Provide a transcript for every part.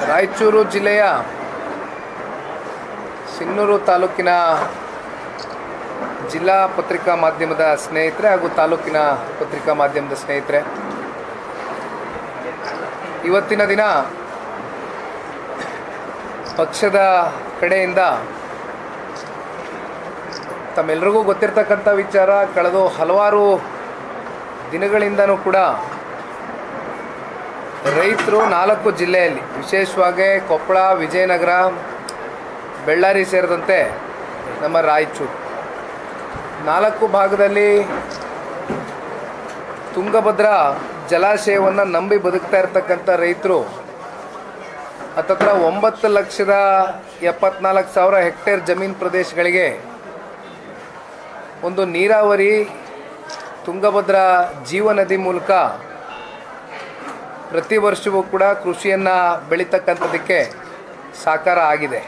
ರಾಯಚೂರು ಜಿಲ್ಲೆಯ ಸಿಂಗನೂರು ತಾಲೂಕಿನ ಜಿಲ್ಲಾ ಪತ್ರಿಕಾ ಮಾಧ್ಯಮದ ಸ್ನೇಹಿತರೆ ಹಾಗೂ ತಾಲೂಕಿನ ಪತ್ರಿಕಾ ಮಾಧ್ಯಮದ ಸ್ನೇಹಿತರೆ, ಇವತ್ತಿನ ದಿನ ಪಕ್ಷದ ಕಡೆಯಿಂದ ತಮ್ಮೆಲ್ಲರಿಗೂ ಗೊತ್ತಿರತಕ್ಕಂಥ ವಿಚಾರ, ಕಳೆದ ಹಲವಾರು ದಿನಗಳಿಂದನೂ ಕೂಡ ರೈತರು 4 ಜಿಲ್ಲೆಯಲ್ಲಿ, ವಿಶೇಷವಾಗಿ ಕೊಪ್ಪಳ, ವಿಜಯನಗರ, ಬೆಳ್ಳಾರಿ ಸೇರಿದಂತೆ ನಮ್ಮ ರಾಯಚೂರು 4 ಭಾಗದಲ್ಲಿ ತುಂಗಭದ್ರಾ ಜಲಾಶಯವನ್ನು ನಂಬಿ ಬದುಕ್ತಾ ಇರತಕ್ಕಂಥ ರೈತರು ಹತ್ತತ್ರ 9,74,000 ಹೆಕ್ಟೇರ್ ಜಮೀನು ಪ್ರದೇಶಗಳಿಗೆ ಒಂದು ನೀರಾವರಿ ತುಂಗಭದ್ರಾ ಜೀವನದಿ ಮೂಲಕ ಪ್ರತಿ ವರ್ಷವೂ ಕೂಡ ಕೃಷಿಯನ್ನು ಬೆಳೀತಕ್ಕಂಥದ್ದಕ್ಕೆ ಸಾಕಾರ ಆಗಿದೆ.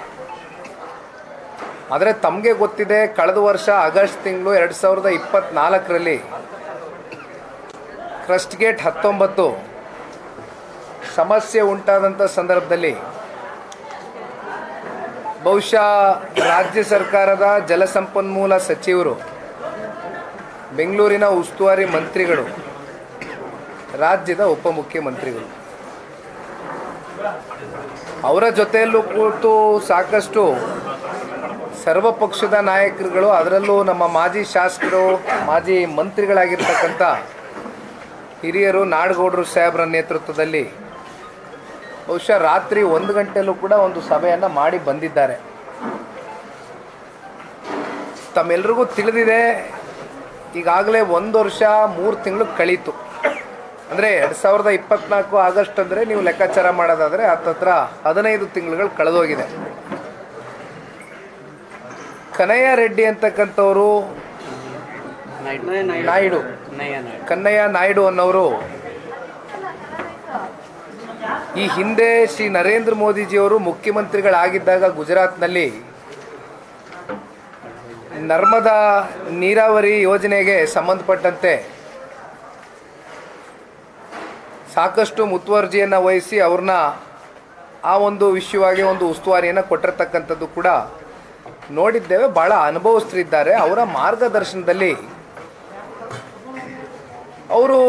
ಆದರೆ ತಮಗೆ ಗೊತ್ತಿದೆ, ಕಳೆದ ವರ್ಷ ಆಗಸ್ಟ್ ತಿಂಗಳು 2024ರಲ್ಲಿ ಕ್ರಸ್ಟ್ ಗೇಟ್ 19 ಸಮಸ್ಯೆ ಉಂಟಾದಂಥ ಸಂದರ್ಭದಲ್ಲಿ ಬಹುಶಃ ರಾಜ್ಯ ಸರ್ಕಾರದ ಜಲಸಂಪನ್ಮೂಲ ಸಚಿವರು, ಬೆಂಗಳೂರಿನ ಉಸ್ತುವಾರಿ ಮಂತ್ರಿಗಳು, ರಾಜ್ಯದ ಉಪಮುಖ್ಯಮಂತ್ರಿಗಳು ಅವರ ಜೊತೆಯಲ್ಲೂ ಕೂತು ಸಾಕಷ್ಟು ಸರ್ವಪಕ್ಷದ ನಾಯಕರುಗಳು, ಅದರಲ್ಲೂ ನಮ್ಮ ಮಾಜಿ ಶಾಸಕರು, ಮಾಜಿ ಮಂತ್ರಿಗಳಾಗಿರ್ತಕ್ಕಂಥ ಹಿರಿಯರು, ನಾಡಗೌಡರು ಸಾಹೇಬರ ನೇತೃತ್ವದಲ್ಲಿ ಬಹುಶಃ ರಾತ್ರಿ 1 ಗಂಟೆಯಲ್ಲೂ ಕೂಡ ಒಂದು ಸಭೆಯನ್ನು ಮಾಡಿ ಬಂದಿದ್ದಾರೆ. ತಮ್ಮೆಲ್ಲರಿಗೂ ತಿಳಿದಿದೆ, ಈಗಾಗಲೇ 1 ವರ್ಷ 3 ತಿಂಗಳು ಕಳೀತು. ಅಂದರೆ 2024 ಆಗಸ್ಟ್ ಅಂದರೆ ನೀವು ಲೆಕ್ಕಾಚಾರ ಮಾಡೋದಾದರೆ ಹತ್ತತ್ರ 15 ತಿಂಗಳುಗಳು ಕಳೆದೋಗಿದೆ. ಕನ್ನಯ್ಯ ರೆಡ್ಡಿ ಅಂತಕ್ಕಂಥವರು, ಕನ್ನಯ್ಯ ನಾಯ್ಡು ಅನ್ನೋರು ಈ ಹಿಂದೆ ಶ್ರೀ ನರೇಂದ್ರ ಮೋದಿಜಿಯವರು ಮುಖ್ಯಮಂತ್ರಿಗಳಾಗಿದ್ದಾಗ ಗುಜರಾತ್ನಲ್ಲಿ ನರ್ಮದಾ ನೀರಾವರಿ ಯೋಜನೆಗೆ ಸಂಬಂಧಪಟ್ಟಂತೆ ಸಾಕಷ್ಟು ಮುತುವರ್ಜಿಯನ್ನು ವಹಿಸಿ ಅವ್ರನ್ನ ಆ ಒಂದು ವಿಷಯವಾಗಿ ಒಂದು ಉಸ್ತುವಾರಿಯನ್ನು ಕೊಟ್ಟಿರ್ತಕ್ಕಂಥದ್ದು ಕೂಡ ನೋಡಿದ್ದೇವೆ. ಭಾಳ ಅನುಭವಸ್ಥರಿದ್ದಾರೆ. ಅವರ ಮಾರ್ಗದರ್ಶನದಲ್ಲಿ ಅವರು